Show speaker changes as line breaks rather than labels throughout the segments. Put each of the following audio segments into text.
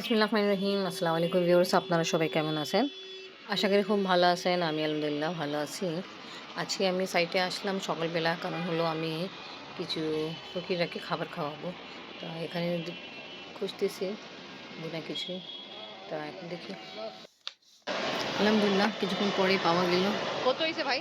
বিসমিল্লাহির রহমানির রহিম। আসসালামু আলাইকুম ভিউয়ার্স, আপনারা সবাই কেমন আছেন? আশা করি খুব ভালো আছেন। আমি আলহামদুলিল্লাহ ভালো আছি। আজকে আমি সাইটে আসলাম সকালবেলা, কারণ হলো আমি কিছু ফকিররাকে খাবার খাওয়াবো। তা এখানে খুঁজতেছি বুনা কিছু। তা এখন দেখি, আলহামদুলিল্লাহ কিছুক্ষণ পরেই পাওয়া গেল। কত হয়েছে ভাই?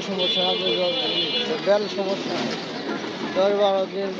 সমস্যা বেল সমস্যা 10-12 দিন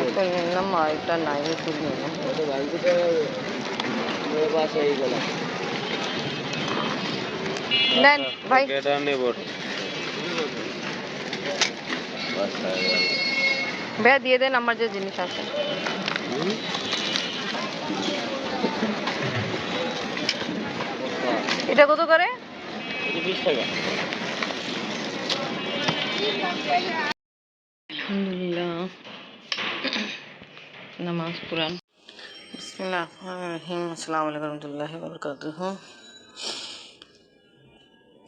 একটা নিলাম আর একটা নাই, ফুল নিলাম। নেন ভাই, ভাইয়া দিয়ে দেন আমার যে জিনিস আছে। এটা কত করে?
20 টাকা।
আলহামদুলিল্লাহ, নামাজ কুরআন। বিসমিল্লাহির রহমানির রহিম। আসসালামু আলাইকুম রহমতুল্লাহি ওয়া বারাকাতুহু।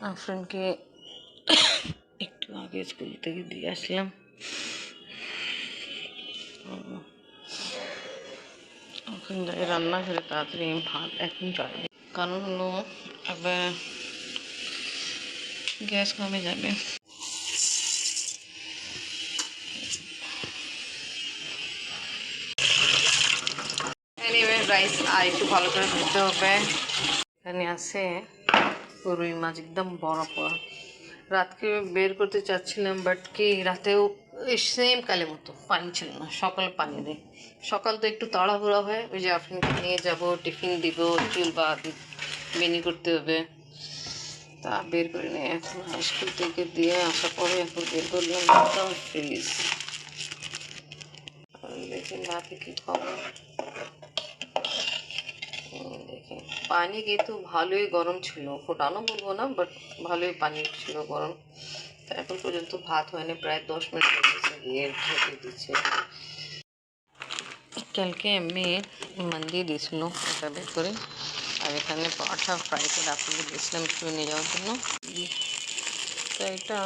আফরিনকে একটু আগে স্কুল থেকে দিয়ে আসলাম। এখন যাই রান্না করে তাড়াতাড়ি ভাত এখন চাইবে, কারণ হলো আবার গ্যাস কমে যাবে। এনিওয়ে রাইস আর একটু ভালো করে ধুতে হবে। এখানে আছে রুই মাছ, একদম বড় বড়। রাতকে বের করতে চাচ্ছিলাম, বাট কি রাতেও সেম কালের মতো পানি ছিল না। সকালে পানি দেয়, সকাল তো একটু তাড়াহুড়া হয়, ওই যে আফরিনকে নিয়ে যাব, টিফিন দিব, চুল বা বেনি করতে হবে, তা বের করে নিয়ে এখন স্কুল থেকে দিয়ে আসার পরে এখন বের করলাম একদম ফ্রিজ। দেখি রাতে কী খাবো। দেখি পানি কিন্তু ভালোই গরম ছিল, ফোটানো বলবো না, বাট ভালোই পানি ছিল গরম। তা এখন পর্যন্ত ভাত হয়নি, প্রায় 10 মিনিট লেগেছে গিয়ে ঢেকে দিচ্ছে। কালকে আমি মন্দি দিয়েছিল এটা বের করে, আর এখানে পরোটা ফ্রাই করে আপনাদের দিয়েছিলাম একটু নিয়ে যাওয়ার জন্য। তো এটা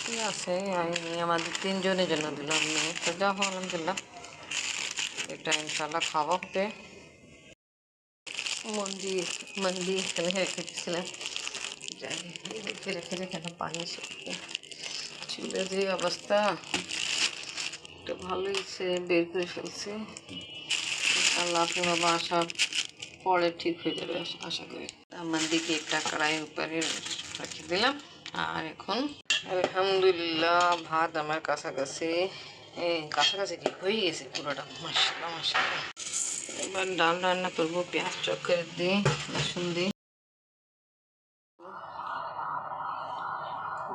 কি আছে, আমি আমাদের 3 জনের জন্য দিলাম। তো যা হোক আলহামদুলিল্লাহ, এটা ইনশাল্লাহ খাওয়া হবে। মন্দি এখানে রেখে দিয়েছিলাম, রেখে রেখে রেখে পানি চুলের যে অবস্থা, একটু ভালোই সে বের করে ফেলছি। আল্লাহ আপনি বাবা আসার পরে ঠিক হয়ে যাবে আশা করি। মন্দিকে একটা কড়াইয়ের উপরে রেখে দিলাম। আর এখন আলহামদুলিল্লাহ ভাত আমার কাছাকাছি কাছাকাছি কি হয়ে গেছে পুরোটা। মাশাআল্লাহ মাশাআল্লাহ। এবার ডাল রান্না করবো, পেঁয়াজ চক করে দিয়ে, রসুন দিয়ে।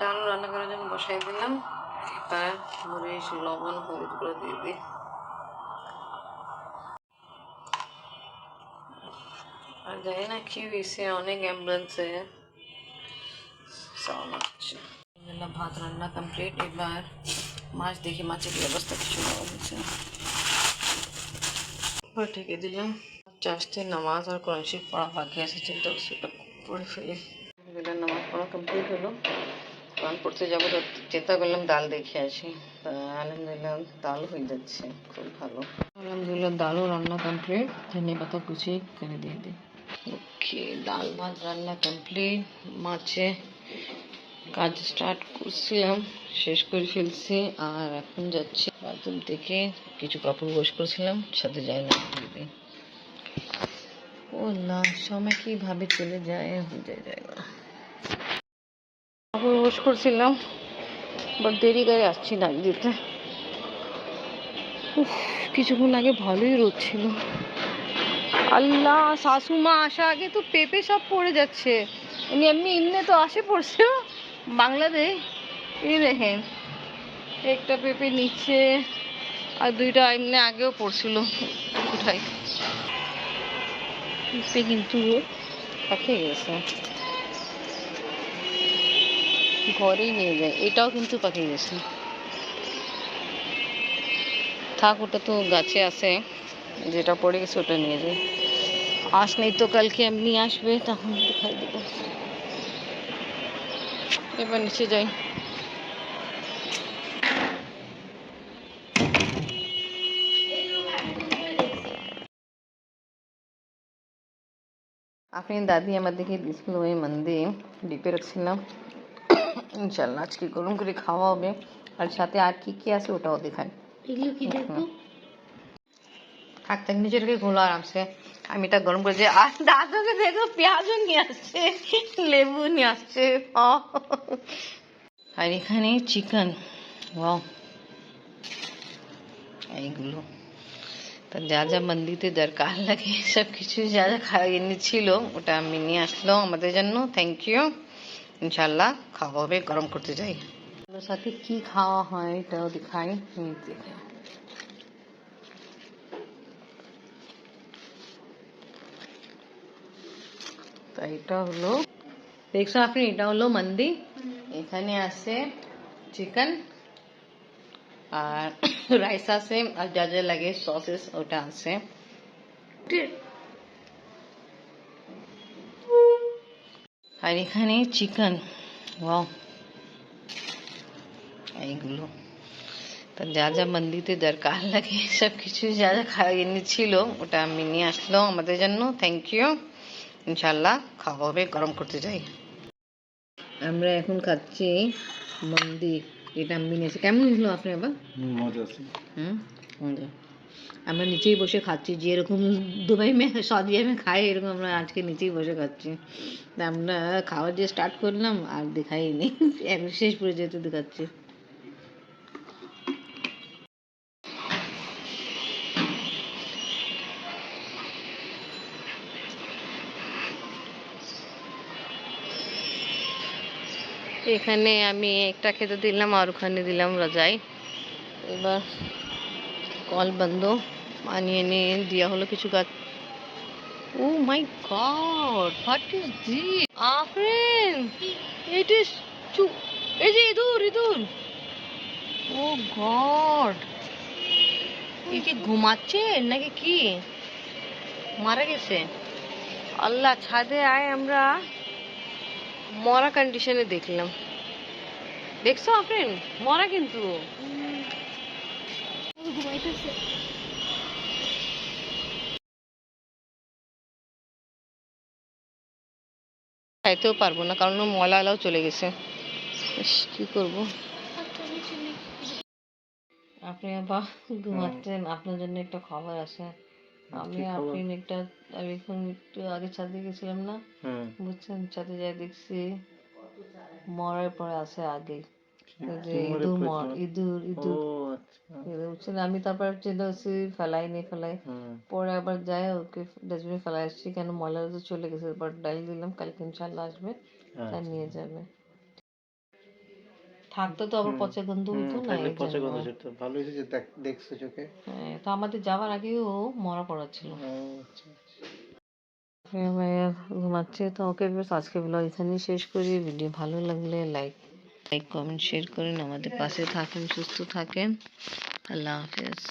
ডাল রান্না করার জন্য বসাই দিলাম। এবার মরিচ লবণ হলুদ করে দিয়ে দিই। আর জানি না কি হয়েছে, অনেক অ্যাম্বুলেন্সে সাউন্ড হচ্ছে। ভাত রান্না কমপ্লিট। এবার মাছ দেখি, মাছের ব্যবস্থা কিছু নেওয়া হয়েছে, ঢেকে দিলাম। চাষতে নামাজ আর কোরআন শরীফ পড়া বাকি আছে, চিন্তা সেটা পড়ে ফেলি। আলহামদুলিল্লাহ নামাজ পড়া কমপ্লিট হলো। কোরআন পড়তে যাবো তো চিন্তা করলাম ডাল দেখে আসি। আলহামদুলিল্লাহ ডাল হয়ে যাচ্ছে, খুব ভালো। আলহামদুলিল্লাহ ডালও রান্না কমপ্লিট, ধনে পাতা কুচি করে দিয়ে দিই। ওকে, ডাল ভাত রান্না কমপ্লিট। মাছে কাজ স্টার্ট করছিলাম, শেষ করে ফেলছি। আর এখন যাচ্ছি বাথরুম থেকে কিছু কাপড় ওয়াশ করছিলাম, সাথে যাই না দিদি। ও না, সময় কিভাবে চলে যায় বুঝে যায় না। কাপড় ওয়াশ করছিলাম, বাট দেরি করে আসছি ডাক দিতে। কিছুক্ষণ আগে ভালোই রোদ ছিল। আল্লাহ, শাশুমা আসা আগে তো পেঁপে সব পড়ে যাচ্ছে। এমনি এমনি তো আসে পড়ছে বাংলাদেশ। এই দেখেন, একটা পেঁপে নিচ্ছে আর দুইটা এমনি আগেও পড়ছিল কোথায়। পেঁপে কিন্তু পাকে গেছে, ঘরেই নিয়ে যায়। এটাও কিন্তু পাকে গেছে। থাক, ওটা তো গাছে আছে, যেটা পড়ে গেছে ওটা নিয়ে যায়। আসলেই তো কালকে এমনি আসবে, তখন দেখাই দেবো। এবার নিচে যাই। আপনি দাদি আমার দেখে দিয়েছিল ওই মন্দির ডিপে রাখছিলাম। ইনশাল্লাহ আজকে গরম করে খাওয়া হবে। আর সাথে আর কি কি আছে ওটাও দেখায়।
এগুলো কি দেখবো?
থাক থাক, নিচে রেখে খোলো আরামসে। আমি এটা গরম করেছি। আর দাদাকে দেখো, পেঁয়াজও নিয়ে আসছে, লেবু নিয়ে আসছে। আর এখানে চিকেন, ওয়াও, এইগুলো তো যা যা মন্দিতে দরকার লাগে সব কিছু যা যা খাওয়া ছিল ওটা আমি নিয়ে আসলো আমাদের জন্য। Thank you. ইনশাল্লাহ খাওয়া হবে, গরম করতে যাই। ওর সাথে কি খাওয়া হয় এটাও দেখাই। দেখে তাই এটা হলো, দেখছো আপনি, এটা হলো মন্দি। এখানে আছে চিকেন আর রাইস আছে, আর যা যা লাগে সসেস ওটা আছে। আর এখানে চিকেন, ওয়াও, এইগুলো তো যা যা মন্দিতে দরকার লাগে সব কিছু যা যা খাওয়া ছিল ওটা আমি নিয়ে আসলো আমাদের জন্য। Thank you. ইনশাল্লাহ খাওয়া হবে, গরম করতে যাই। আমরা এখন খাচ্ছি মন্দি, এটা আমি নিয়েছি। কেমন হলো আপনি আবার?
মজা আছে।
মজা। আমরা নিচেই বসে খাচ্ছি, যেরকম দুবাই মে সৌদি আরবে খাই এরকম আমরা আজকে নিচেই বসে খাচ্ছি। তা আমরা খাওয়া দিয়ে স্টার্ট করলাম আর দেখাইনি, এখন শেষ পর্যন্ত দেখাচ্ছি। এখানে আমি একটা খেতে দিলাম আর ওখানে দিলাম রাজাই। এবার কল বন্ধ, আনিয়ে নিয়ে দেওয়া হলো কিছু গাছ। Oh my God, what is this Afreen? It is এই যে ইঁদুর, ইঁদুর। ও গড, কি কি ঘুমাচ্ছে নাকি কি মারা গেছে? আল্লাহ, ছাদে আয় আমরা মরা কন্ডিশনে দেখলাম। দেখছো আফরিন? মরা কিন্তু।
ঘুমাইতেছে।
খাইতেও পারবো না কারণ ময়লা এলাও চলে গেছে। কি করবো? আপনি আবার ঘুমাচ্ছেন, আপনার জন্য একটা খবর আছে। আমি আফরিন আমি এখন একটু আগে ছাদে গেছিলাম না, বুঝছেন, ছাদে যাই দেখছি মরার পরে আছে আগে ইঁদুর ইঁদুর। বুঝছেন, আমি তারপর চিন্তা করছি ফেলাই নেই ফেলাই, পরে আবার যাই ওকে ডাস্টবিনে ফেলাই আসছি, কেন ময়লা তো চলে গেছে। বাট ডাল দিলাম, কালকে ইনশাল্লাহ আসবে, তা নিয়ে যাবে। থাকতো তো আবার পচা গন্ধ হতো না।
ভালো হয়েছে যে দেখছো চোখে।
হ্যাঁ, তো আমাদের যাওয়ার আগেও মরা পড়া ছিল। ভাইয়া ঘুমাচ্ছে, তো ওকে আজকে ব্লগ এখানেই শেষ করি। ভিডিও ভালো লাগলে লাইক কমেন্ট শেয়ার করেন, আমাদের পাশে থাকেন, সুস্থ থাকেন। আল্লাহ হাফেজ।